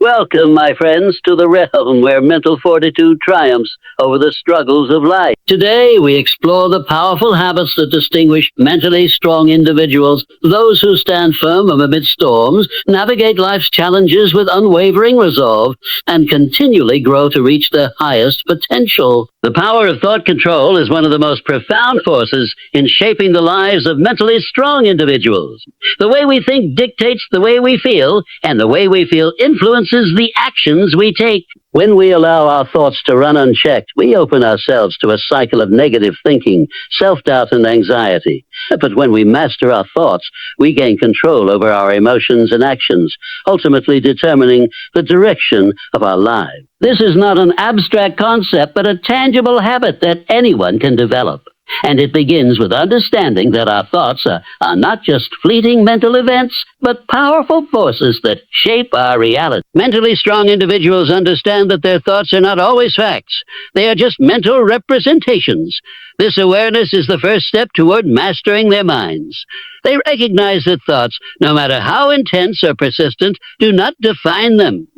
Welcome, my friends, to the realm where mental fortitude triumphs over the struggles of life. Today, we explore the powerful habits that distinguish mentally strong individuals, those who stand firm amid storms, navigate life's challenges with unwavering resolve, and continually grow to reach their highest potential. The power of thought control is one of the most profound forces in shaping the lives of mentally strong individuals. The way we think dictates the way we feel, and the way we feel influences the actions we take. When we allow our thoughts to run unchecked, we open ourselves to a cycle of negative thinking, self-doubt, and anxiety. But when we master our thoughts, we gain control over our emotions and actions, ultimately determining the direction of our lives. This is not an abstract concept, but a tangible habit that anyone can develop. And it begins with understanding that our thoughts are not just fleeting mental events, but powerful forces that shape our reality. Mentally strong individuals understand that their thoughts are not always facts. They are just mental representations. This awareness is the first step toward mastering their minds. They recognize that thoughts, no matter how intense or persistent, do not define them.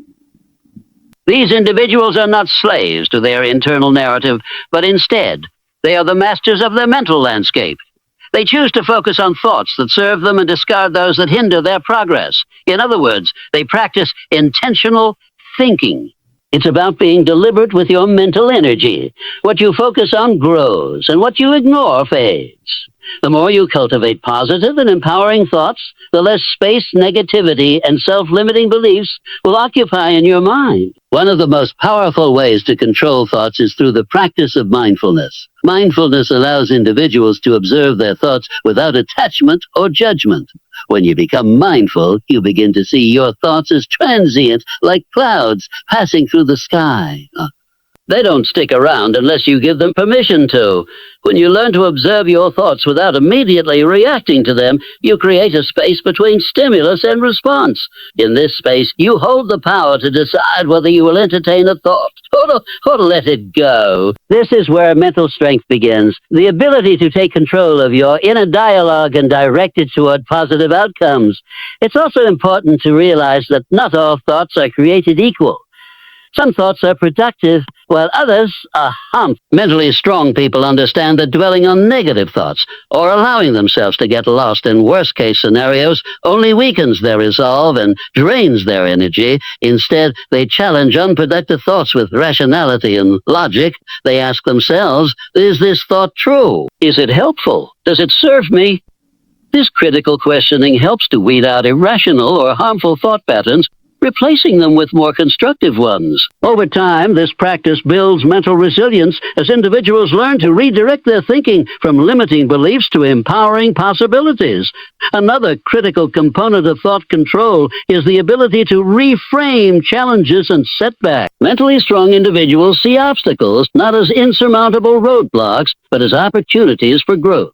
These individuals are not slaves to their internal narrative, but instead, they are the masters of their mental landscape. They choose to focus on thoughts that serve them and discard those that hinder their progress. In other words, they practice intentional thinking. It's about being deliberate with your mental energy. What you focus on grows, and what you ignore fades. The more you cultivate positive and empowering thoughts, the less space negativity and self-limiting beliefs will occupy in your mind. One of the most powerful ways to control thoughts is through the practice of mindfulness. Mindfulness allows individuals to observe their thoughts without attachment or judgment. When you become mindful, you begin to see your thoughts as transient, like clouds passing through the sky. They don't stick around unless you give them permission to. When you learn to observe your thoughts without immediately reacting to them, you create a space between stimulus and response. In this space, you hold the power to decide whether you will entertain a thought or to let it go. This is where mental strength begins, the ability to take control of your inner dialogue and direct it toward positive outcomes. It's also important to realize that not all thoughts are created equal. Some thoughts are productive, while others are harmful. Mentally strong people understand that dwelling on negative thoughts or allowing themselves to get lost in worst-case scenarios only weakens their resolve and drains their energy. Instead, they challenge unproductive thoughts with rationality and logic. They ask themselves, is this thought true? Is it helpful? Does it serve me? This critical questioning helps to weed out irrational or harmful thought patterns, replacing them with more constructive ones. Over time, this practice builds mental resilience as individuals learn to redirect their thinking from limiting beliefs to empowering possibilities. Another critical component of thought control is the ability to reframe challenges and setbacks. Mentally strong individuals see obstacles not as insurmountable roadblocks, but as opportunities for growth.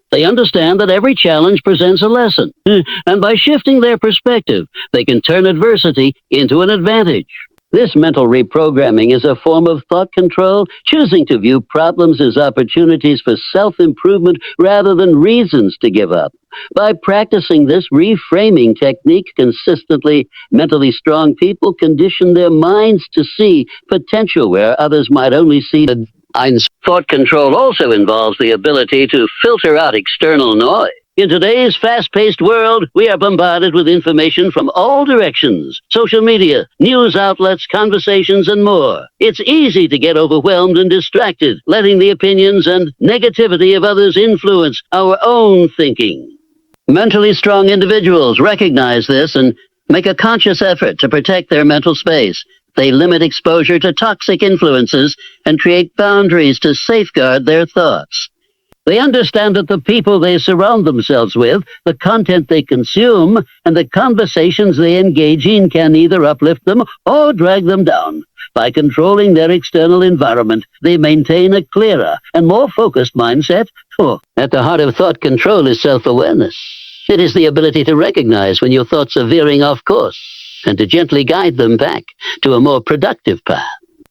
They understand that every challenge presents a lesson, and by shifting their perspective, they can turn adversity into an advantage. This mental reprogramming is a form of thought control, choosing to view problems as opportunities for self-improvement rather than reasons to give up. By practicing this reframing technique consistently, mentally strong people condition their minds to see potential where others might only see the Thought control also involves the ability to filter out external noise. In today's fast-paced world, we are bombarded with information from all directions: social media, news outlets, conversations, and more. It's easy to get overwhelmed and distracted, letting the opinions and negativity of others influence our own thinking. Mentally strong individuals recognize this and make a conscious effort to protect their mental space. They limit exposure to toxic influences and create boundaries to safeguard their thoughts. They understand that the people they surround themselves with, the content they consume, and the conversations they engage in can either uplift them or drag them down. By controlling their external environment, they maintain a clearer and more focused mindset. At the heart of thought control is self-awareness. It is the ability to recognize when your thoughts are veering off course, and to gently guide them back to a more productive path.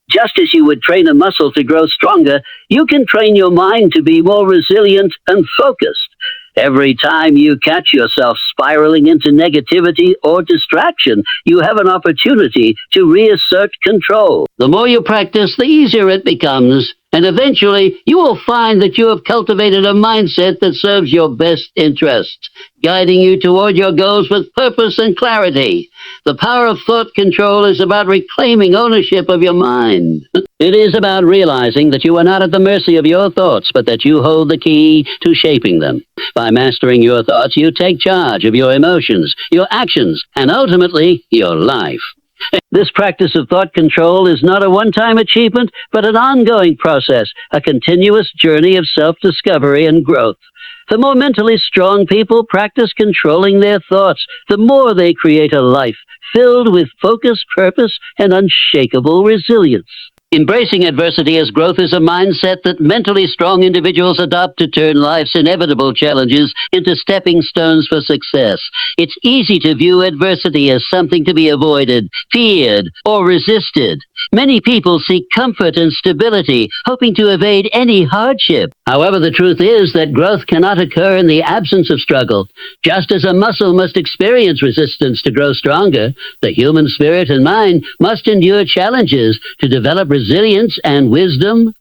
Just as you would train a muscle to grow stronger, you can train your mind to be more resilient and focused. Every time you catch yourself spiraling into negativity or distraction, you have an opportunity to reassert control. The more you practice, the easier it becomes, and eventually you will find that you have cultivated a mindset that serves your best interests, guiding you toward your goals with purpose and clarity. The power of thought control is about reclaiming ownership of your mind. It is about realizing that you are not at the mercy of your thoughts, but that you hold the key to shaping them. By mastering your thoughts, you take charge of your emotions, your actions, and ultimately, your life. This practice of thought control is not a one-time achievement, but an ongoing process, a continuous journey of self-discovery and growth. The more mentally strong people practice controlling their thoughts, the more they create a life filled with focus, purpose, and unshakable resilience. Embracing adversity as growth is a mindset that mentally strong individuals adopt to turn life's inevitable challenges into stepping stones for success. It's easy to view adversity as something to be avoided, feared, or resisted. Many people seek comfort and stability, hoping to evade any hardship. However, the truth is that growth cannot occur in the absence of struggle. Just as a muscle must experience resistance to grow stronger, the human spirit and mind must endure challenges to develop resilience and wisdom.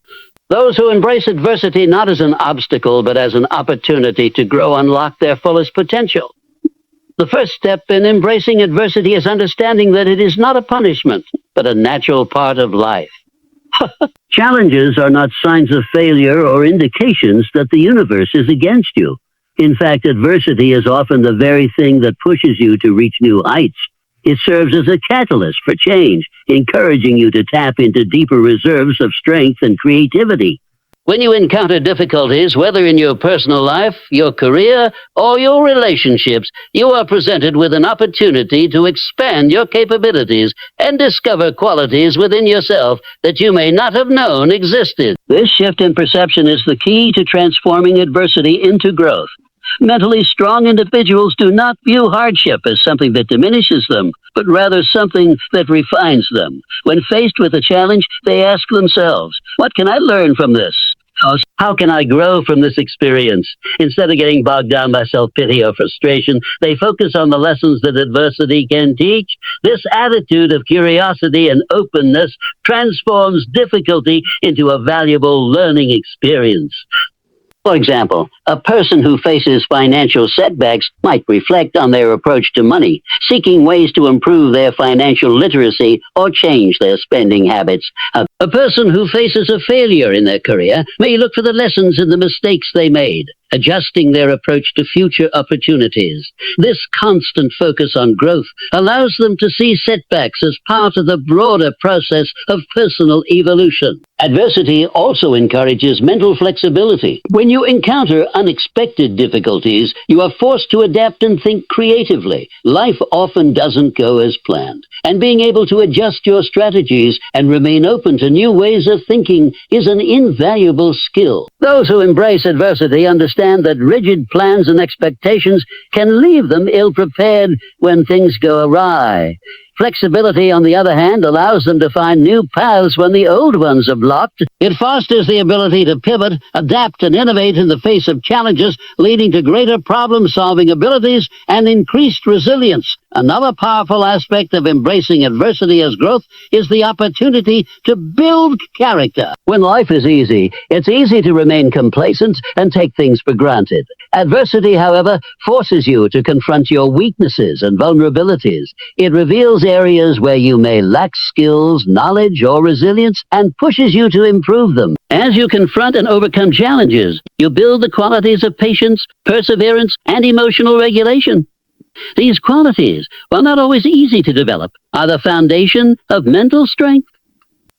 Those who embrace adversity not as an obstacle, but as an opportunity to grow unlock their fullest potential. The first step in embracing adversity is understanding that it is not a punishment, but a natural part of life. Challenges are not signs of failure or indications that the universe is against you. In fact, adversity is often the very thing that pushes you to reach new heights. It serves as a catalyst for change, encouraging you to tap into deeper reserves of strength and creativity. When you encounter difficulties, whether in your personal life, your career, or your relationships, you are presented with an opportunity to expand your capabilities and discover qualities within yourself that you may not have known existed. This shift in perception is the key to transforming adversity into growth. Mentally strong individuals do not view hardship as something that diminishes them, but rather something that refines them. When faced with a challenge, they ask themselves, what can I learn from this? How can I grow from this experience? Instead of getting bogged down by self-pity or frustration, they focus on the lessons that adversity can teach. This attitude of curiosity and openness transforms difficulty into a valuable learning experience. For example, a person who faces financial setbacks might reflect on their approach to money, seeking ways to improve their financial literacy or change their spending habits. A person who faces a failure in their career may look for the lessons in the mistakes they made, adjusting their approach to future opportunities. This constant focus on growth allows them to see setbacks as part of the broader process of personal evolution. Adversity also encourages mental flexibility. When you encounter unexpected difficulties, you are forced to adapt and think creatively. Life often doesn't go as planned, and being able to adjust your strategies and remain open to new ways of thinking is an invaluable skill. Those who embrace adversity understand that rigid plans and expectations can leave them ill-prepared when things go awry. Flexibility, on the other hand, allows them to find new paths when the old ones are blocked. It fosters the ability to pivot, adapt, and innovate in the face of challenges, leading to greater problem-solving abilities and increased resilience. Another powerful aspect of embracing adversity as growth is the opportunity to build character. When life is easy, it's easy to remain complacent and take things for granted. Adversity, however, forces you to confront your weaknesses and vulnerabilities. It reveals areas where you may lack skills, knowledge, or resilience, and pushes you to improve them. As you confront and overcome challenges, you build the qualities of patience, perseverance, and emotional regulation. These qualities, while not always easy to develop, are the foundation of mental strength.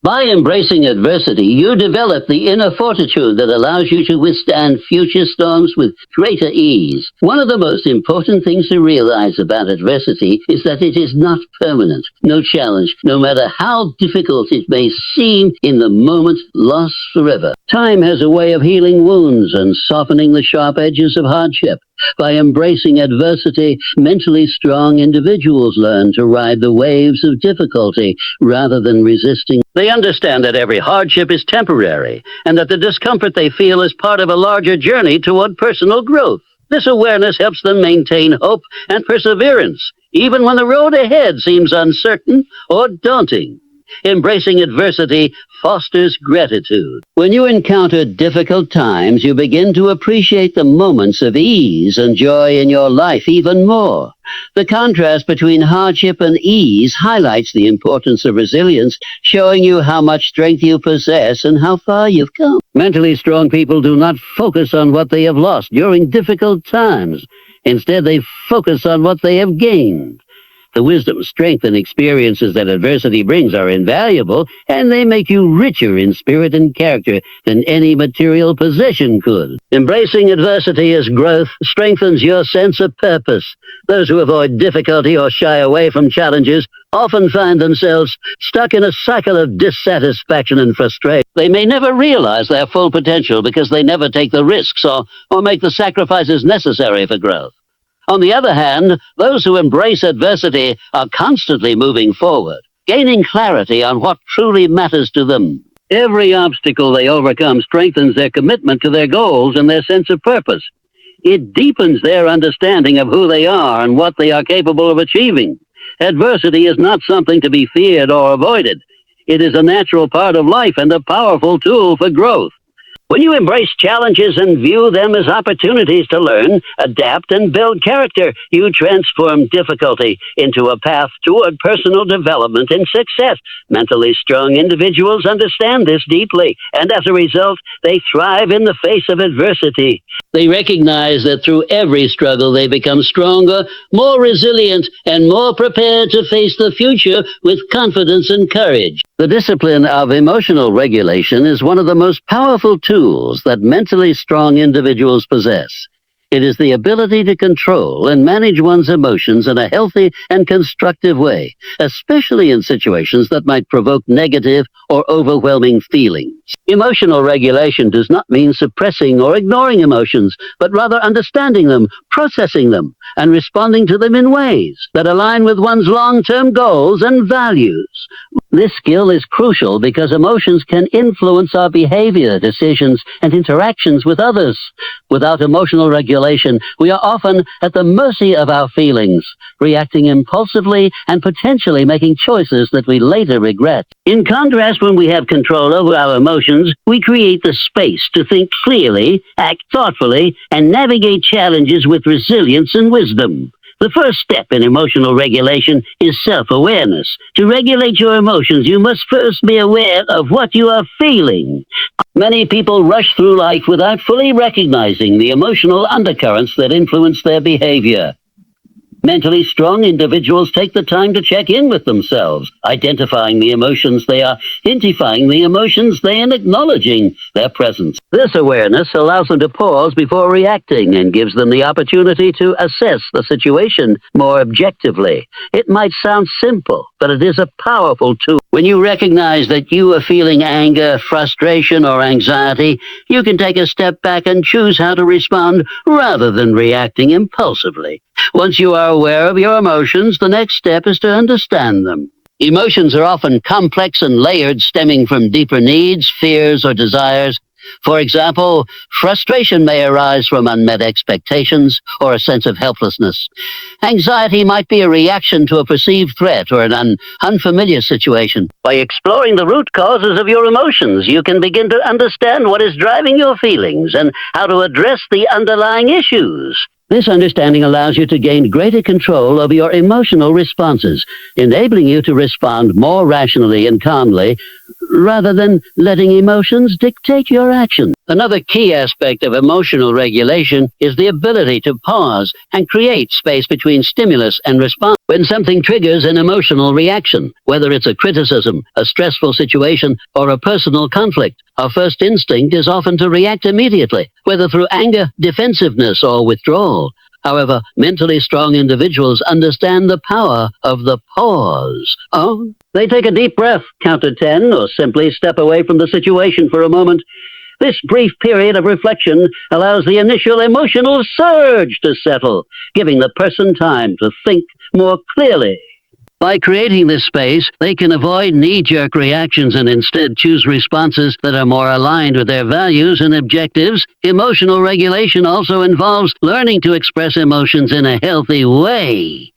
By embracing adversity, you develop the inner fortitude that allows you to withstand future storms with greater ease. One of the most important things to realize about adversity is that it is not permanent. No challenge, no matter how difficult it may seem in the moment, lasts forever. Time has a way of healing wounds and softening the sharp edges of hardship. By embracing adversity, mentally strong individuals learn to ride the waves of difficulty rather than resisting. They understand that every hardship is temporary and that the discomfort they feel is part of a larger journey toward personal growth. This awareness helps them maintain hope and perseverance, even when the road ahead seems uncertain or daunting. Embracing adversity fosters gratitude. When you encounter difficult times, you begin to appreciate the moments of ease and joy in your life even more. The contrast between hardship and ease highlights the importance of resilience, showing you how much strength you possess and how far you've come. Mentally strong people do not focus on what they have lost during difficult times. Instead, they focus on what they have gained. The wisdom, strength, and experiences that adversity brings are invaluable, and they make you richer in spirit and character than any material possession could. Embracing adversity as growth strengthens your sense of purpose. Those who avoid difficulty or shy away from challenges often find themselves stuck in a cycle of dissatisfaction and frustration. They may never realize their full potential because they never take the risks or make the sacrifices necessary for growth. On the other hand, those who embrace adversity are constantly moving forward, gaining clarity on what truly matters to them. Every obstacle they overcome strengthens their commitment to their goals and their sense of purpose. It deepens their understanding of who they are and what they are capable of achieving. Adversity is not something to be feared or avoided. It is a natural part of life and a powerful tool for growth. When you embrace challenges and view them as opportunities to learn, adapt, and build character, you transform difficulty into a path toward personal development and success. Mentally strong individuals understand this deeply, and as a result, they thrive in the face of adversity. They recognize that through every struggle they become stronger, more resilient, and more prepared to face the future with confidence and courage. The discipline of emotional regulation is one of the most powerful tools that mentally strong individuals possess. It is the ability to control and manage one's emotions in a healthy and constructive way, especially in situations that might provoke negative or overwhelming feelings. Emotional regulation does not mean suppressing or ignoring emotions, but rather understanding them, processing them, and responding to them in ways that align with one's long-term goals and values. This skill is crucial because emotions can influence our behavior, decisions, and interactions with others. Without emotional regulation, we are often at the mercy of our feelings, reacting impulsively and potentially making choices that we later regret. In contrast, when we have control over our emotions, we create the space to think clearly, act thoughtfully, and navigate challenges with resilience and wisdom. The first step in emotional regulation is self-awareness. To regulate your emotions, you must first be aware of what you are feeling. Many people rush through life without fully recognizing the emotional undercurrents that influence their behavior. Mentally strong individuals take the time to check in with themselves, identifying the emotions they are, identifying the emotions they are, and acknowledging their presence. This awareness allows them to pause before reacting and gives them the opportunity to assess the situation more objectively. It might sound simple, but it is a powerful tool. When you recognize that you are feeling anger, frustration, or anxiety, you can take a step back and choose how to respond rather than reacting impulsively. Once you are aware of your emotions, the next step is to understand them. Emotions are often complex and layered, stemming from deeper needs, fears, or desires. For example, frustration may arise from unmet expectations or a sense of helplessness. Anxiety might be a reaction to a perceived threat or an unfamiliar situation. By exploring the root causes of your emotions, you can begin to understand what is driving your feelings and how to address the underlying issues. This understanding allows you to gain greater control over your emotional responses, enabling you to respond more rationally and calmly, rather than letting emotions dictate your action. Another key aspect of emotional regulation is the ability to pause and create space between stimulus and response. When something triggers an emotional reaction, whether it's a criticism, a stressful situation, or a personal conflict, our first instinct is often to react immediately, whether through anger, defensiveness, or withdrawal. However, mentally strong individuals understand the power of the pause. They take a deep breath, count to 10, or simply step away from the situation for a moment. This brief period of reflection allows the initial emotional surge to settle, giving the person time to think more clearly. By creating this space, they can avoid knee-jerk reactions and instead choose responses that are more aligned with their values and objectives. Emotional regulation also involves learning to express emotions in a healthy way.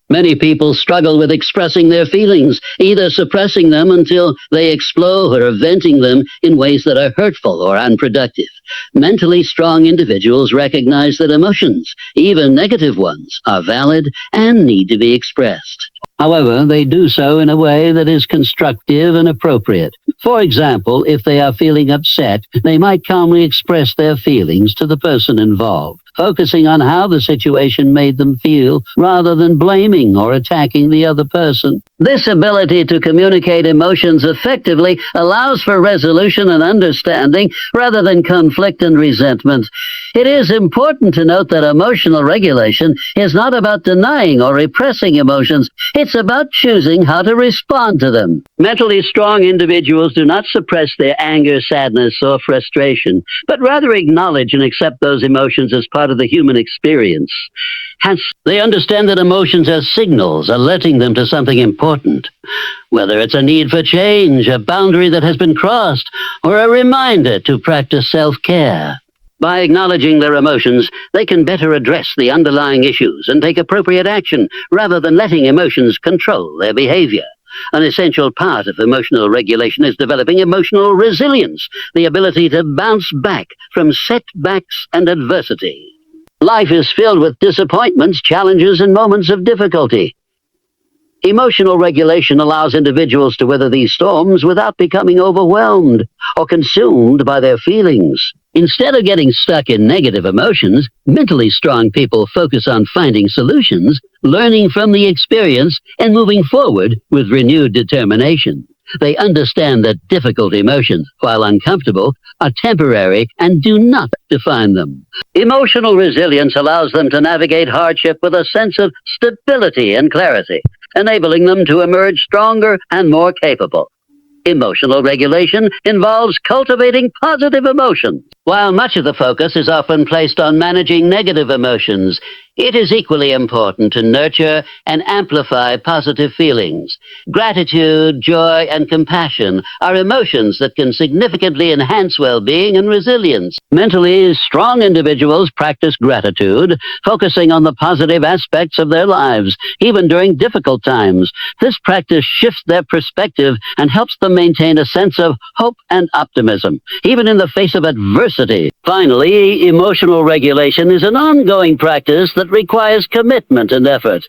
Many people struggle with expressing their feelings, either suppressing them until they explode or venting them in ways that are hurtful or unproductive. Mentally strong individuals recognize that emotions, even negative ones, are valid and need to be expressed. However, they do so in a way that is constructive and appropriate. For example, if they are feeling upset, they might calmly express their feelings to the person involved, focusing on how the situation made them feel rather than blaming or attacking the other person. This ability to communicate emotions effectively allows for resolution and understanding rather than conflict and resentment. It is important to note that emotional regulation is not about denying or repressing emotions. It's about choosing how to respond to them. Mentally strong individuals do not suppress their anger, sadness, or frustration, but rather acknowledge and accept those emotions as part of the human experience. Hence, they understand that emotions are signals alerting them to something important, whether it's a need for change, a boundary that has been crossed, or a reminder to practice self-care. By acknowledging their emotions, they can better address the underlying issues and take appropriate action rather than letting emotions control their behavior. An essential part of emotional regulation is developing emotional resilience, the ability to bounce back from setbacks and adversity. Life is filled with disappointments, challenges, and moments of difficulty. Emotional regulation allows individuals to weather these storms without becoming overwhelmed or consumed by their feelings. Instead of getting stuck in negative emotions, mentally strong people focus on finding solutions, learning from the experience, and moving forward with renewed determination. They understand that difficult emotions, while uncomfortable, are temporary and do not define them. Emotional resilience allows them to navigate hardship with a sense of stability and clarity, enabling them to emerge stronger and more capable. Emotional regulation involves cultivating positive emotions. While much of the focus is often placed on managing negative emotions, it is equally important to nurture and amplify positive feelings. Gratitude, joy, and compassion are emotions that can significantly enhance well-being and resilience. Mentally strong individuals practice gratitude, focusing on the positive aspects of their lives, even during difficult times. This practice shifts their perspective and helps them maintain a sense of hope and optimism, even in the face of adversity. Finally, emotional regulation is an ongoing practice that requires commitment and effort.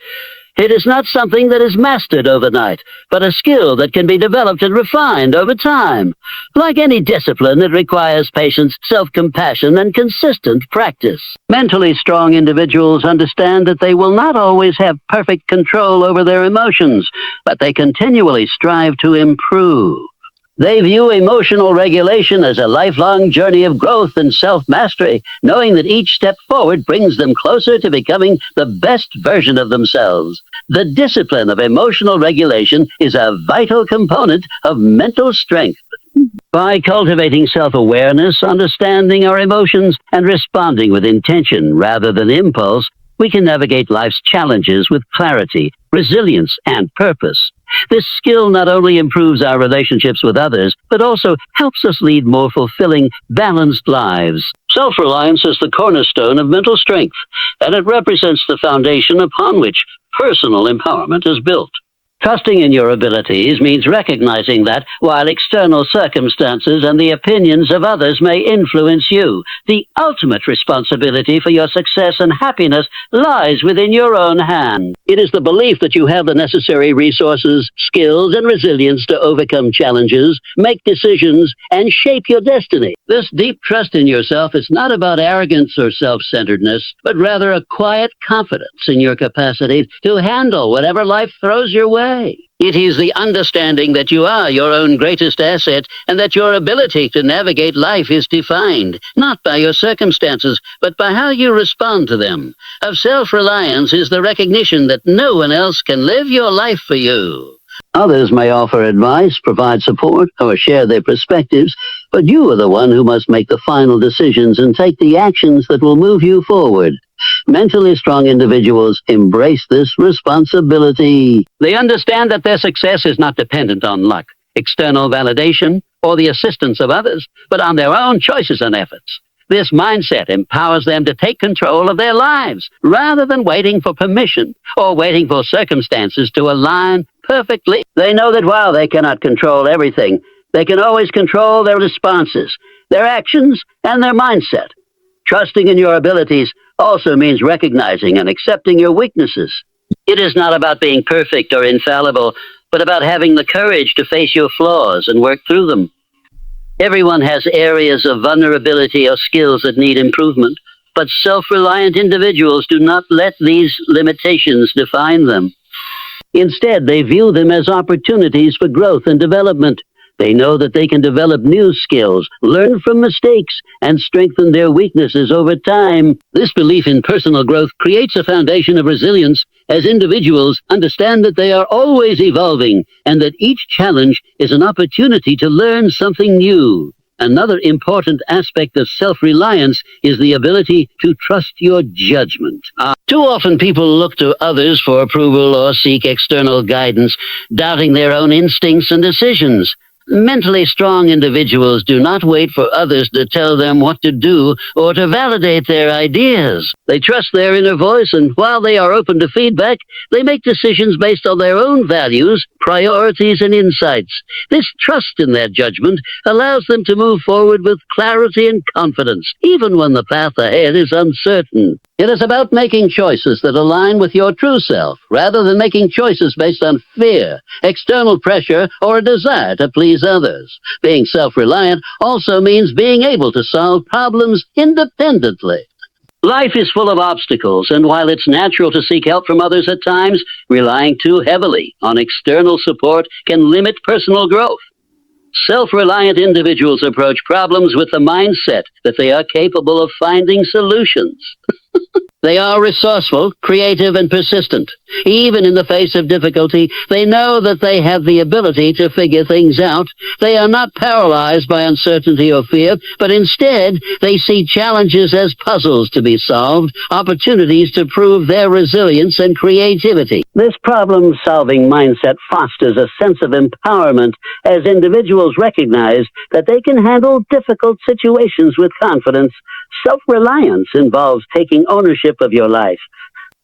It is not something that is mastered overnight, but a skill that can be developed and refined over time. Like any discipline, it requires patience, self-compassion, and consistent practice. Mentally strong individuals understand that they will not always have perfect control over their emotions, but they continually strive to improve. They view emotional regulation as a lifelong journey of growth and self-mastery, knowing that each step forward brings them closer to becoming the best version of themselves. The discipline of emotional regulation is a vital component of mental strength. By cultivating self-awareness, understanding our emotions, and responding with intention rather than impulse, we can navigate life's challenges with clarity, resilience, and purpose. This skill not only improves our relationships with others, but also helps us lead more fulfilling, balanced lives. Self-reliance is the cornerstone of mental strength, and it represents the foundation upon which personal empowerment is built. Trusting in your abilities means recognizing that, while external circumstances and the opinions of others may influence you, the ultimate responsibility for your success and happiness lies within your own hand. It is the belief that you have the necessary resources, skills, and resilience to overcome challenges, make decisions, and shape your destiny. This deep trust in yourself is not about arrogance or self-centeredness, but rather a quiet confidence in your capacity to handle whatever life throws your way. It is the understanding that you are your own greatest asset and that your ability to navigate life is defined, not by your circumstances, but by how you respond to them. Of self-reliance is the recognition that no one else can live your life for you. Others may offer advice, provide support, or share their perspectives, but you are the one who must make the final decisions and take the actions that will move you forward. Mentally strong individuals embrace this responsibility. They understand that their success is not dependent on luck, external validation, or the assistance of others, but on their own choices and efforts. This mindset empowers them to take control of their lives, rather than waiting for permission or waiting for circumstances to align perfectly. They know that while they cannot control everything, they can always control their responses, their actions, and their mindset. Trusting in your abilities also means recognizing and accepting your weaknesses. It is not about being perfect or infallible, but about having the courage to face your flaws and work through them. Everyone has areas of vulnerability or skills that need improvement, but self-reliant individuals do not let these limitations define them. Instead, they view them as opportunities for growth and development. They know that they can develop new skills, learn from mistakes, and strengthen their weaknesses over time. This belief in personal growth creates a foundation of resilience as individuals understand that they are always evolving and that each challenge is an opportunity to learn something new. Another important aspect of self-reliance is the ability to trust your judgment. Too often people look to others for approval or seek external guidance, doubting their own instincts and decisions. Mentally strong individuals do not wait for others to tell them what to do or to validate their ideas. They trust their inner voice, and while they are open to feedback, they make decisions based on their own values, priorities, and insights. This trust in their judgment allows them to move forward with clarity and confidence, even when the path ahead is uncertain. It is about making choices that align with your true self, rather than making choices based on fear, external pressure, or a desire to please others. Being self-reliant also means being able to solve problems independently. Life is full of obstacles, and while it's natural to seek help from others at times, relying too heavily on external support can limit personal growth. Self-reliant individuals approach problems with the mindset that they are capable of finding solutions. They are resourceful, creative, and persistent. Even in the face of difficulty, they know that they have the ability to figure things out. They are not paralyzed by uncertainty or fear, but instead, they see challenges as puzzles to be solved, opportunities to prove their resilience and creativity. This problem-solving mindset fosters a sense of empowerment as individuals recognize that they can handle difficult situations with confidence. Self-reliance involves taking ownership of your life.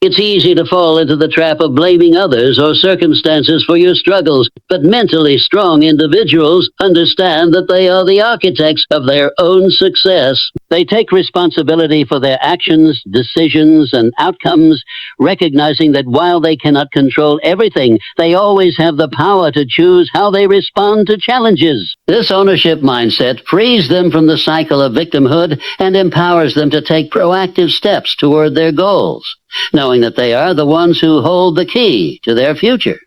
It's easy to fall into the trap of blaming others or circumstances for your struggles, but mentally strong individuals understand that they are the architects of their own success. They take responsibility for their actions, decisions, and outcomes, recognizing that while they cannot control everything, they always have the power to choose how they respond to challenges. This ownership mindset frees them from the cycle of victimhood and empowers them to take proactive steps toward their goals, knowing that they are the ones who hold the key to their future.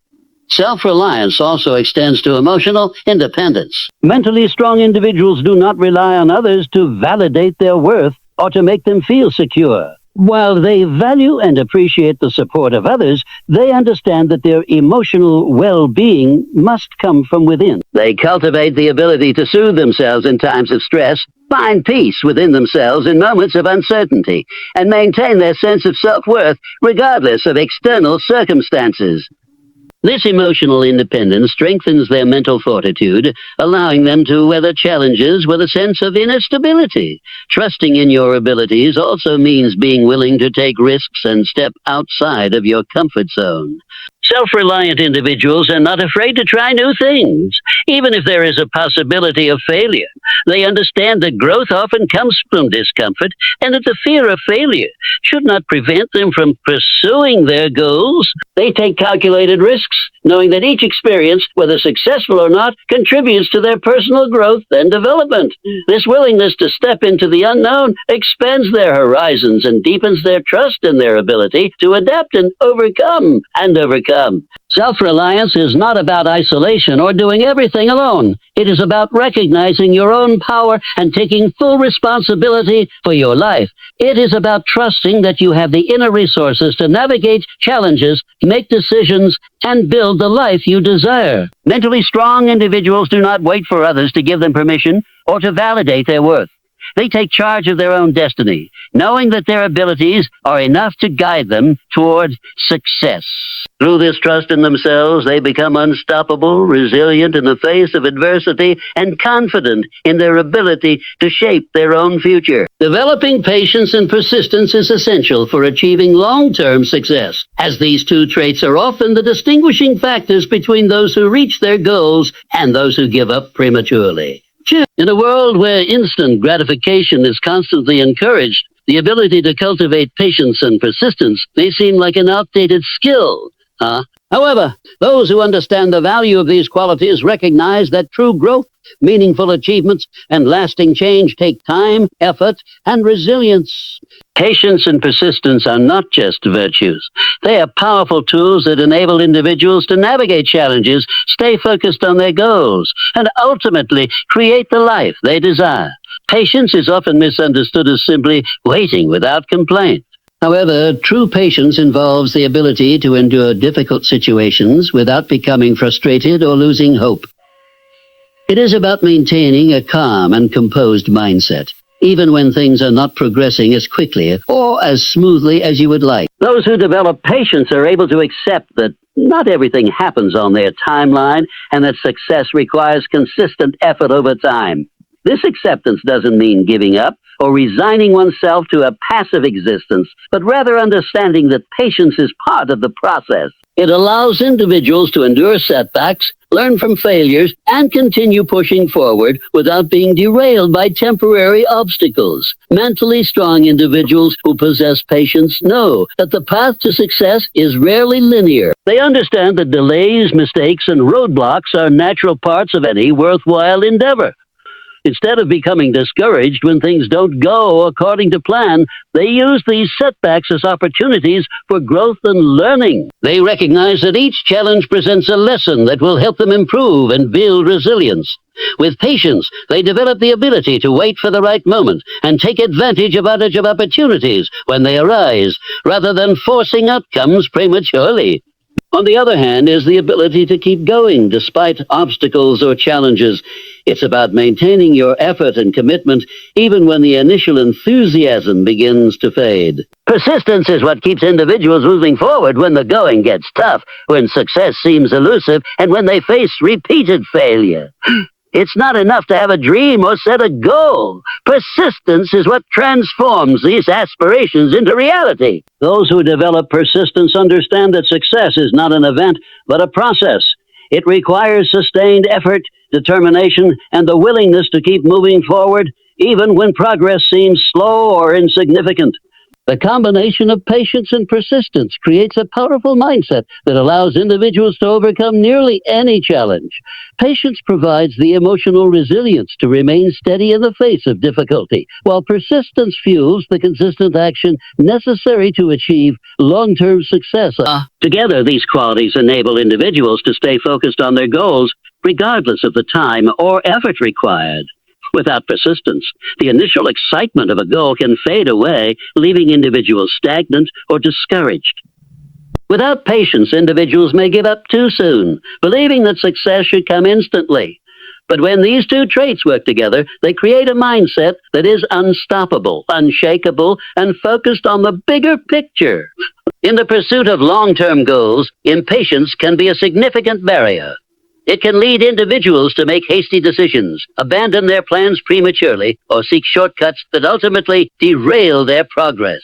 Self-reliance also extends to emotional independence. Mentally strong individuals do not rely on others to validate their worth or to make them feel secure. While they value and appreciate the support of others, they understand that their emotional well-being must come from within. They cultivate the ability to soothe themselves in times of stress, find peace within themselves in moments of uncertainty, and maintain their sense of self-worth regardless of external circumstances. This emotional independence strengthens their mental fortitude, allowing them to weather challenges with a sense of inner stability. Trusting in your abilities also means being willing to take risks and step outside of your comfort zone. Self-reliant individuals are not afraid to try new things, even if there is a possibility of failure. They understand that growth often comes from discomfort, and that the fear of failure should not prevent them from pursuing their goals. They take calculated risks, knowing that each experience, whether successful or not, contributes to their personal growth and development. This willingness to step into the unknown expands their horizons and deepens their trust in their ability to adapt and overcome. Self-reliance is not about isolation or doing everything alone. It is about recognizing your own power and taking full responsibility for your life. It is about trusting that you have the inner resources to navigate challenges, make decisions, and build the life you desire. Mentally strong individuals do not wait for others to give them permission or to validate their worth. They take charge of their own destiny, knowing that their abilities are enough to guide them toward success. Through this trust in themselves, they become unstoppable, resilient in the face of adversity, and confident in their ability to shape their own future. Developing patience and persistence is essential for achieving long-term success, as these two traits are often the distinguishing factors between those who reach their goals and those who give up prematurely. In a world where instant gratification is constantly encouraged, the ability to cultivate patience and persistence may seem like an outdated skill. However, those who understand the value of these qualities recognize that true growth, meaningful achievements, and lasting change take time, effort, and resilience. Patience and persistence are not just virtues. They are powerful tools that enable individuals to navigate challenges, stay focused on their goals, and ultimately create the life they desire. Patience is often misunderstood as simply waiting without complaint. However, true patience involves the ability to endure difficult situations without becoming frustrated or losing hope. It is about maintaining a calm and composed mindset, even when things are not progressing as quickly or as smoothly as you would like. Those who develop patience are able to accept that not everything happens on their timeline and that success requires consistent effort over time. This acceptance doesn't mean giving up or resigning oneself to a passive existence, but rather understanding that patience is part of the process. It allows individuals to endure setbacks, learn from failures, and continue pushing forward without being derailed by temporary obstacles. Mentally strong individuals who possess patience know that the path to success is rarely linear. They understand that delays, mistakes, and roadblocks are natural parts of any worthwhile endeavor. Instead of becoming discouraged when things don't go according to plan, they use these setbacks as opportunities for growth and learning. They recognize that each challenge presents a lesson that will help them improve and build resilience. With patience, they develop the ability to wait for the right moment and take advantage of opportunities when they arise, rather than forcing outcomes prematurely. On the other hand, is the ability to keep going despite obstacles or challenges. It's about maintaining your effort and commitment even when the initial enthusiasm begins to fade. Persistence is what keeps individuals moving forward when the going gets tough, when success seems elusive, and when they face repeated failure. It's not enough to have a dream or set a goal. Persistence is what transforms these aspirations into reality. Those who develop persistence understand that success is not an event, but a process. It requires sustained effort, determination, and the willingness to keep moving forward, even when progress seems slow or insignificant. The combination of patience and persistence creates a powerful mindset that allows individuals to overcome nearly any challenge. Patience provides the emotional resilience to remain steady in the face of difficulty, while persistence fuels the consistent action necessary to achieve long-term success. Together, these qualities enable individuals to stay focused on their goals, regardless of the time or effort required. Without persistence, the initial excitement of a goal can fade away, leaving individuals stagnant or discouraged. Without patience, individuals may give up too soon, believing that success should come instantly. But when these two traits work together, they create a mindset that is unstoppable, unshakable, and focused on the bigger picture. In the pursuit of long-term goals, impatience can be a significant barrier. It can lead individuals to make hasty decisions, abandon their plans prematurely, or seek shortcuts that ultimately derail their progress.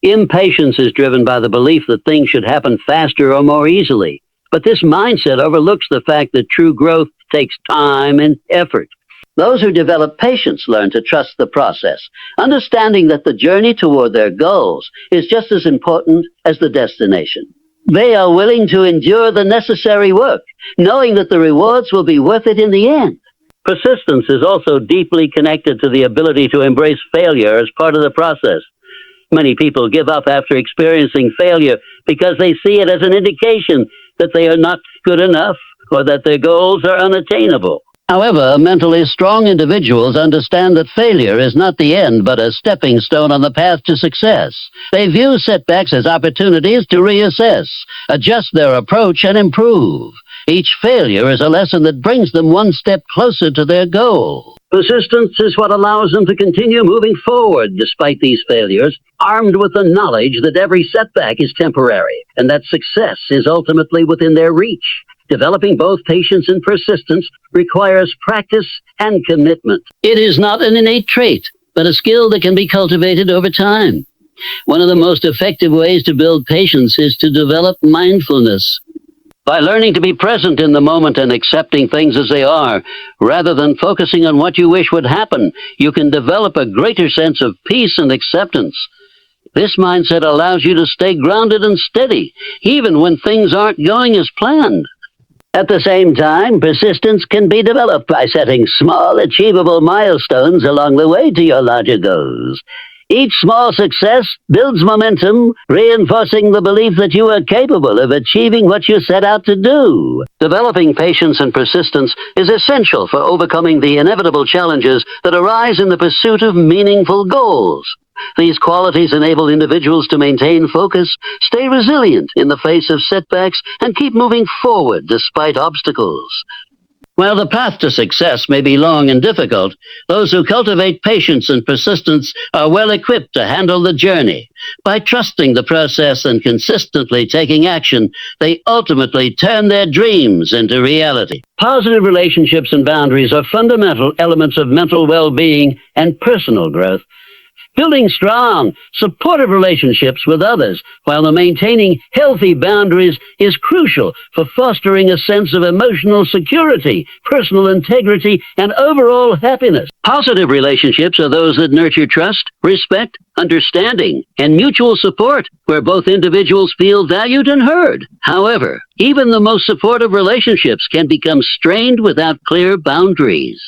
Impatience is driven by the belief that things should happen faster or more easily. But this mindset overlooks the fact that true growth takes time and effort. Those who develop patience learn to trust the process, understanding that the journey toward their goals is just as important as the destination. They are willing to endure the necessary work, knowing that the rewards will be worth it in the end. Persistence is also deeply connected to the ability to embrace failure as part of the process. Many people give up after experiencing failure because they see it as an indication that they are not good enough or that their goals are unattainable. However, mentally strong individuals understand that failure is not the end, but a stepping stone on the path to success. They view setbacks as opportunities to reassess, adjust their approach, and improve. Each failure is a lesson that brings them one step closer to their goal. Persistence is what allows them to continue moving forward despite these failures, armed with the knowledge that every setback is temporary and that success is ultimately within their reach. Developing both patience and persistence requires practice and commitment. It is not an innate trait, but a skill that can be cultivated over time. One of the most effective ways to build patience is to develop mindfulness. By learning to be present in the moment and accepting things as they are, rather than focusing on what you wish would happen, you can develop a greater sense of peace and acceptance. This mindset allows you to stay grounded and steady, even when things aren't going as planned. At the same time, persistence can be developed by setting small, achievable milestones along the way to your larger goals. Each small success builds momentum, reinforcing the belief that you are capable of achieving what you set out to do. Developing patience and persistence is essential for overcoming the inevitable challenges that arise in the pursuit of meaningful goals. These qualities enable individuals to maintain focus, stay resilient in the face of setbacks, and keep moving forward despite obstacles. While the path to success may be long and difficult, those who cultivate patience and persistence are well equipped to handle the journey. By trusting the process and consistently taking action, they ultimately turn their dreams into reality. Positive relationships and boundaries are fundamental elements of mental well-being and personal growth. Building strong, supportive relationships with others while maintaining healthy boundaries is crucial for fostering a sense of emotional security, personal integrity, and overall happiness. Positive relationships are those that nurture trust, respect, understanding, and mutual support, where both individuals feel valued and heard. However, even the most supportive relationships can become strained without clear boundaries.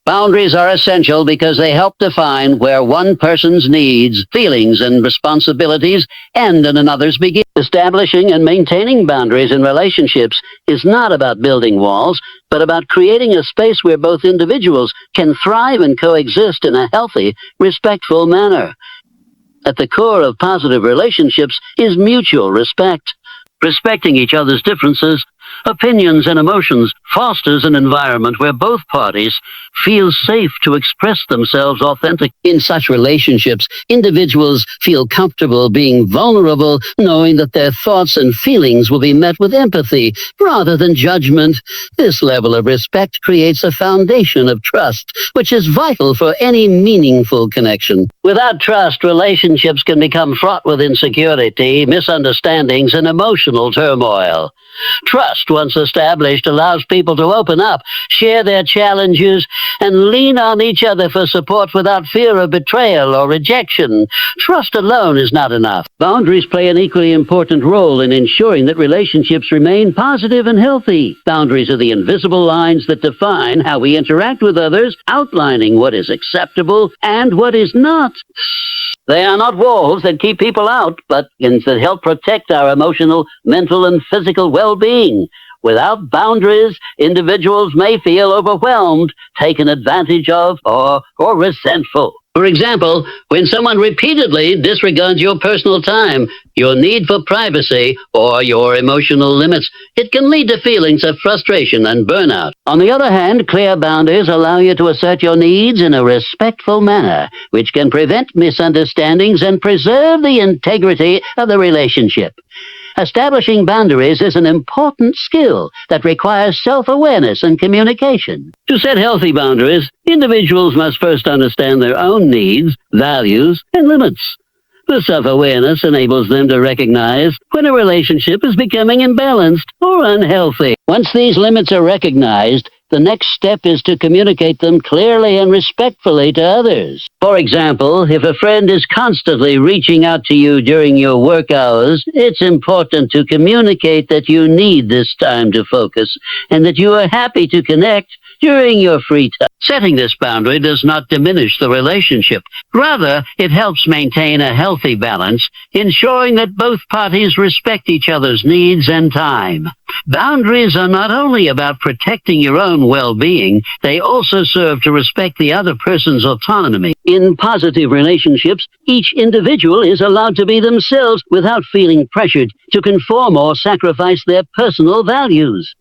Boundaries are essential because they help define where one person's needs, feelings, and responsibilities end and another's begin. Establishing and maintaining boundaries in relationships is not about building walls, but about creating a space where both individuals can thrive and coexist in a healthy, respectful manner. At the core of positive relationships is mutual respect. Respecting each other's differences, opinions, and emotions fosters an environment where both parties feel safe to express themselves authentically. In such relationships, individuals feel comfortable being vulnerable, knowing that their thoughts and feelings will be met with empathy rather than judgment. This level of respect creates a foundation of trust, which is vital for any meaningful connection. Without trust, relationships can become fraught with insecurity, misunderstandings, and emotional turmoil. Trust, once established, allows people to open up, share their challenges, and lean on each other for support without fear of betrayal or rejection. Trust alone is not enough. Boundaries play an equally important role in ensuring that relationships remain positive and healthy. Boundaries are the invisible lines that define how we interact with others, outlining what is acceptable and what is not. They are not walls that keep people out, but that help protect our emotional, mental, and physical well-being. Without boundaries, individuals may feel overwhelmed, taken advantage of, or resentful. For example, when someone repeatedly disregards your personal time, your need for privacy, or your emotional limits, it can lead to feelings of frustration and burnout. On the other hand, clear boundaries allow you to assert your needs in a respectful manner, which can prevent misunderstandings and preserve the integrity of the relationship. Establishing boundaries is an important skill that requires self-awareness and communication. To set healthy boundaries, individuals must first understand their own needs, values, and limits. The self-awareness enables them to recognize when a relationship is becoming imbalanced or unhealthy. Once these limits are recognized, the next step is to communicate them clearly and respectfully to others. For example, if a friend is constantly reaching out to you during your work hours, it's important to communicate that you need this time to focus and that you are happy to connect during your free time. Setting this boundary does not diminish the relationship. Rather, it helps maintain a healthy balance, ensuring that both parties respect each other's needs and time. Boundaries are not only about protecting your own well-being, they also serve to respect the other person's autonomy. In positive relationships, each individual is allowed to be themselves without feeling pressured to conform or sacrifice their personal values.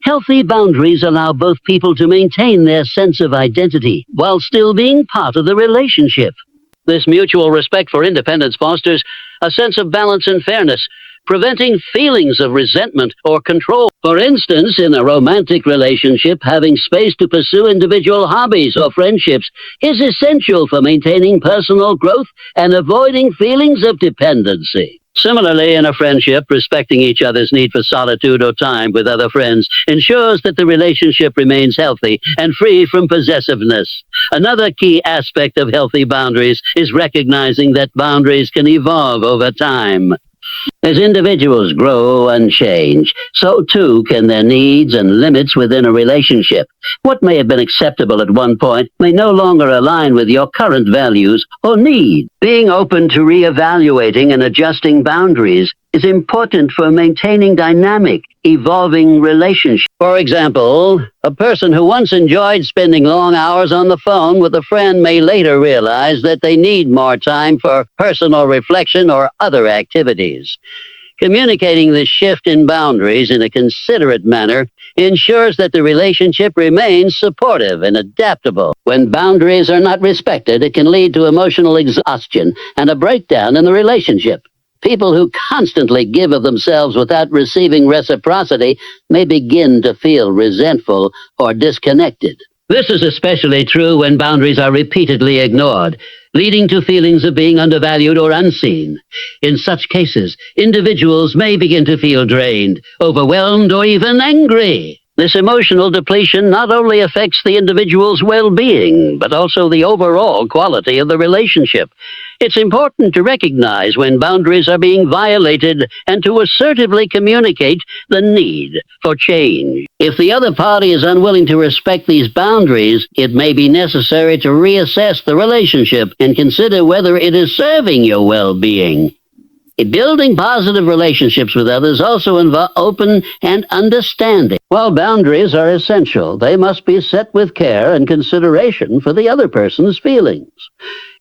Healthy boundaries allow both people to maintain their sense of identity while still being part of the relationship. This mutual respect for independence fosters a sense of balance and fairness, preventing feelings of resentment or control. For instance, in a romantic relationship, having space to pursue individual hobbies or friendships is essential for maintaining personal growth and avoiding feelings of dependency. Similarly, in a friendship, respecting each other's need for solitude or time with other friends ensures that the relationship remains healthy and free from possessiveness. Another key aspect of healthy boundaries is recognizing that boundaries can evolve over time. As individuals grow and change, so too can their needs and limits within a relationship. What may have been acceptable at one point may no longer align with your current values or needs. Being open to reevaluating and adjusting boundaries is important for maintaining dynamic, evolving relationships. For example, a person who once enjoyed spending long hours on the phone with a friend may later realize that they need more time for personal reflection or other activities. Communicating this shift in boundaries in a considerate manner ensures that the relationship remains supportive and adaptable. When boundaries are not respected, it can lead to emotional exhaustion and a breakdown in the relationship. People who constantly give of themselves without receiving reciprocity may begin to feel resentful or disconnected. This is especially true when boundaries are repeatedly ignored, leading to feelings of being undervalued or unseen. In such cases, individuals may begin to feel drained, overwhelmed, or even angry. This emotional depletion not only affects the individual's well-being, but also the overall quality of the relationship. It's important to recognize when boundaries are being violated and to assertively communicate the need for change. If the other party is unwilling to respect these boundaries, it may be necessary to reassess the relationship and consider whether it is serving your well-being. Building positive relationships with others also involve open and understanding. While boundaries are essential, they must be set with care and consideration for the other person's feelings.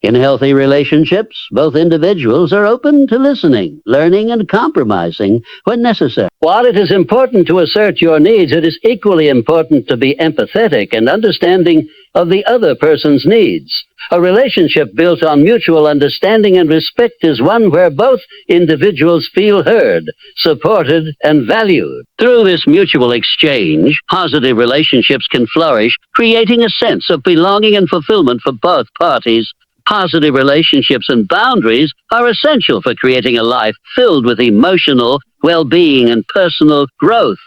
In healthy relationships, both individuals are open to listening, learning, and compromising when necessary. While it is important to assert your needs, it is equally important to be empathetic and understanding of the other person's needs. A relationship built on mutual understanding and respect is one where both individuals feel heard, supported, and valued. Through this mutual exchange, positive relationships can flourish, creating a sense of belonging and fulfillment for both parties. Positive relationships and boundaries are essential for creating a life filled with emotional well-being and personal growth.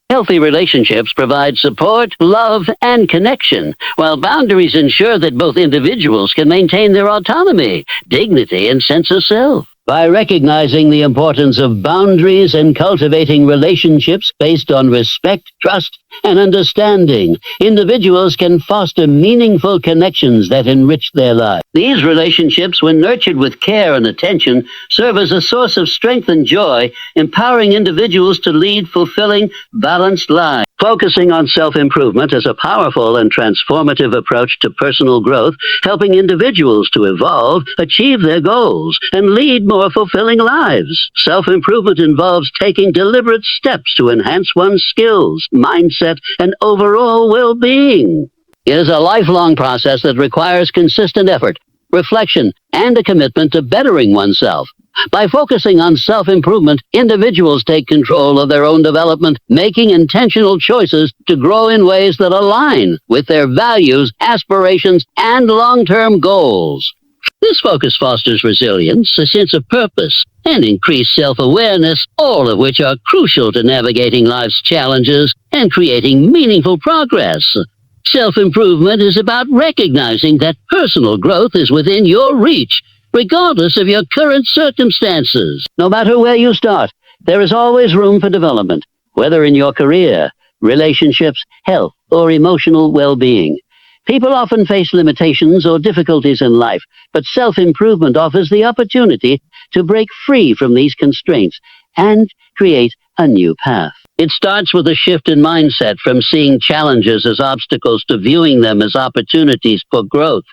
Healthy relationships provide support, love, and connection, while boundaries ensure that both individuals can maintain their autonomy, dignity, and sense of self. By recognizing the importance of boundaries and cultivating relationships based on respect, trust, and understanding, individuals can foster meaningful connections that enrich their lives. These relationships, when nurtured with care and attention, serve as a source of strength and joy, empowering individuals to lead fulfilling, balanced lives. Focusing on self-improvement is a powerful and transformative approach to personal growth, helping individuals to evolve, achieve their goals, and lead more fulfilling lives. Self-improvement involves taking deliberate steps to enhance one's skills, mindset, and overall well-being. It is a lifelong process that requires consistent effort, reflection, and a commitment to bettering oneself. By focusing on self-improvement, individuals take control of their own development, making intentional choices to grow in ways that align with their values, aspirations, and long-term goals. This focus fosters resilience, a sense of purpose, and increased self-awareness, all of which are crucial to navigating life's challenges and creating meaningful progress. Self-improvement is about recognizing that personal growth is within your reach, regardless of your current circumstances. No matter where you start, there is always room for development, whether in your career, relationships, health, or emotional well-being. People often face limitations or difficulties in life, but self-improvement offers the opportunity to break free from these constraints and create a new path. It starts with a shift in mindset from seeing challenges as obstacles to viewing them as opportunities for growth.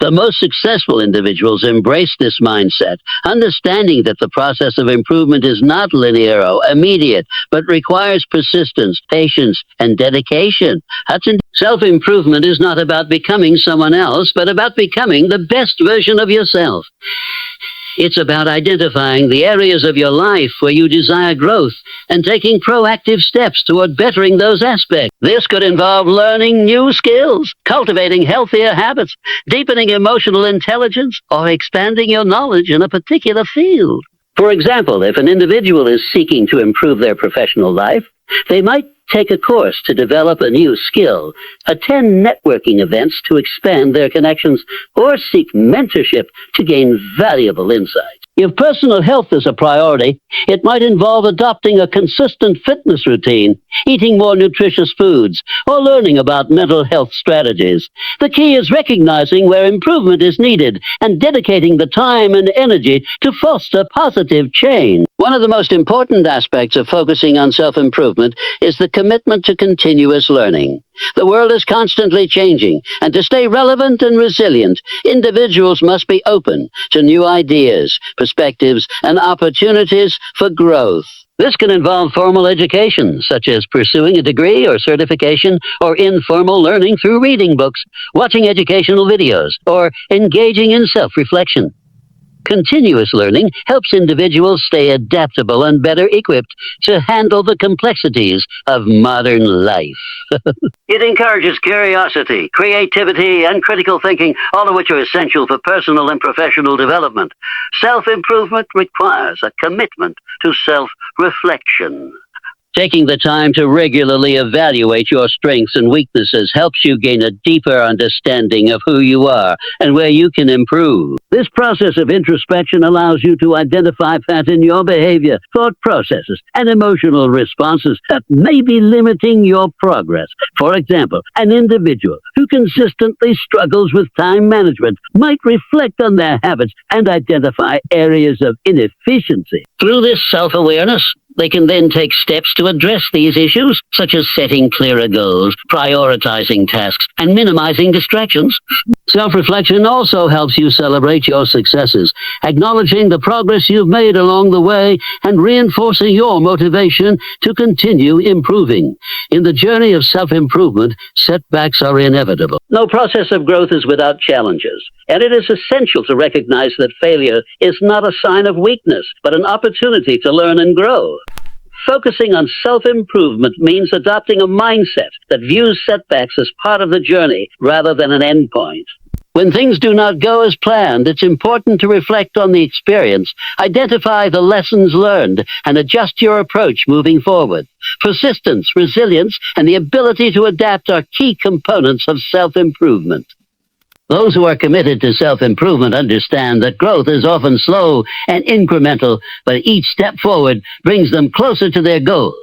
The most successful individuals embrace this mindset, understanding that the process of improvement is not linear or immediate, but requires persistence, patience, and dedication. Self-improvement is not about becoming someone else, but about becoming the best version of yourself. It's about identifying the areas of your life where you desire growth and taking proactive steps toward bettering those aspects. This could involve learning new skills, cultivating healthier habits, deepening emotional intelligence, or expanding your knowledge in a particular field. For example, if an individual is seeking to improve their professional life, they might take a course to develop a new skill, attend networking events to expand their connections, or seek mentorship to gain valuable insights. If personal health is a priority, it might involve adopting a consistent fitness routine, eating more nutritious foods, or learning about mental health strategies. The key is recognizing where improvement is needed and dedicating the time and energy to foster positive change. One of the most important aspects of focusing on self-improvement is the commitment to continuous learning. The world is constantly changing, and to stay relevant and resilient, individuals must be open to new ideas, perspectives, and opportunities for growth. This can involve formal education, such as pursuing a degree or certification, or informal learning through reading books, watching educational videos, or engaging in self-reflection. Continuous learning helps individuals stay adaptable and better equipped to handle the complexities of modern life. It encourages curiosity, creativity, and critical thinking, all of which are essential for personal and professional development. Self-improvement requires a commitment to self-reflection. Taking the time to regularly evaluate your strengths and weaknesses helps you gain a deeper understanding of who you are and where you can improve. This process of introspection allows you to identify patterns in your behavior, thought processes, and emotional responses that may be limiting your progress. For example, an individual who consistently struggles with time management might reflect on their habits and identify areas of inefficiency. Through this self-awareness, they can then take steps to address these issues, such as setting clearer goals, prioritizing tasks, and minimizing distractions. Self-reflection also helps you celebrate your successes, acknowledging the progress you've made along the way and reinforcing your motivation to continue improving. In the journey of self-improvement, setbacks are inevitable. No process of growth is without challenges, and it is essential to recognize that failure is not a sign of weakness, but an opportunity to learn and grow. Focusing on self-improvement means adopting a mindset that views setbacks as part of the journey rather than an endpoint. When things do not go as planned, it's important to reflect on the experience, identify the lessons learned, and adjust your approach moving forward. Persistence, resilience, and the ability to adapt are key components of self-improvement. Those who are committed to self-improvement understand that growth is often slow and incremental, but each step forward brings them closer to their goals.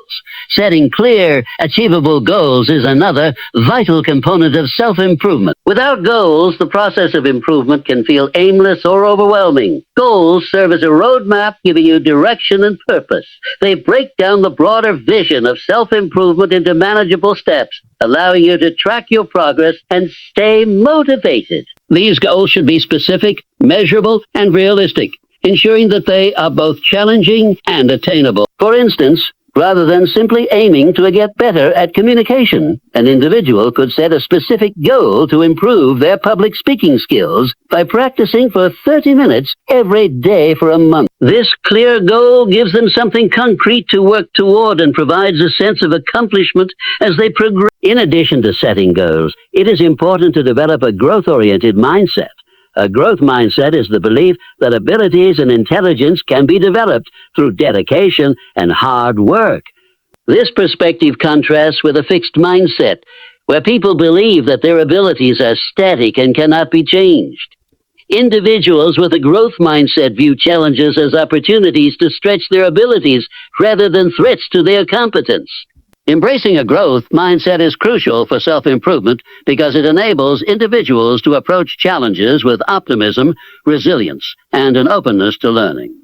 Setting clear, achievable goals is another vital component of self-improvement. Without goals, the process of improvement can feel aimless or overwhelming. Goals serve as a roadmap giving you direction and purpose. They break down the broader vision of self-improvement into manageable steps, allowing you to track your progress and stay motivated. These goals should be specific, measurable, and realistic, ensuring that they are both challenging and attainable. For instance, rather than simply aiming to get better at communication, an individual could set a specific goal to improve their public speaking skills by practicing for 30 minutes every day for a month. This clear goal gives them something concrete to work toward and provides a sense of accomplishment as they progress. In addition to setting goals, it is important to develop a growth-oriented mindset. A growth mindset is the belief that abilities and intelligence can be developed through dedication and hard work. This perspective contrasts with a fixed mindset, where people believe that their abilities are static and cannot be changed. Individuals with a growth mindset view challenges as opportunities to stretch their abilities rather than threats to their competence. Embracing a growth mindset is crucial for self-improvement because it enables individuals to approach challenges with optimism, resilience, and an openness to learning.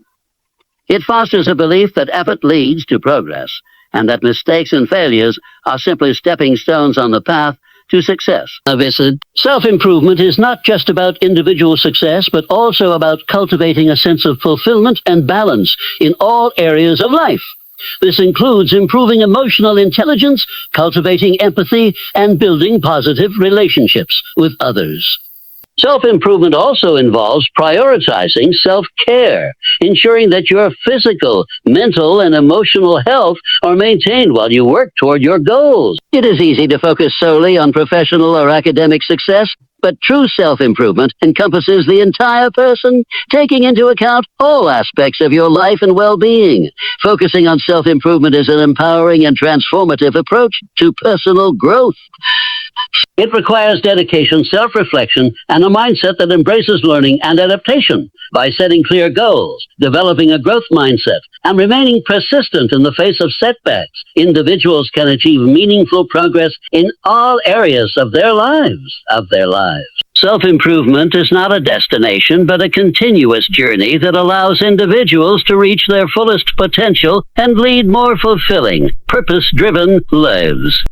It fosters a belief that effort leads to progress, and that mistakes and failures are simply stepping stones on the path to success. Self-improvement is not just about individual success, but also about cultivating a sense of fulfillment and balance in all areas of life. This includes improving emotional intelligence, cultivating empathy, and building positive relationships with others. Self-improvement also involves prioritizing self-care, ensuring that your physical, mental, and emotional health are maintained while you work toward your goals. It is easy to focus solely on professional or academic success, but true self-improvement encompasses the entire person, taking into account all aspects of your life and well-being. Focusing on self-improvement is an empowering and transformative approach to personal growth. It requires dedication, self-reflection, and a mindset that embraces learning and adaptation. By setting clear goals, developing a growth mindset, and remaining persistent in the face of setbacks, individuals can achieve meaningful progress in all areas of their lives. Self-improvement is not a destination, but a continuous journey that allows individuals to reach their fullest potential and lead more fulfilling, purpose-driven lives.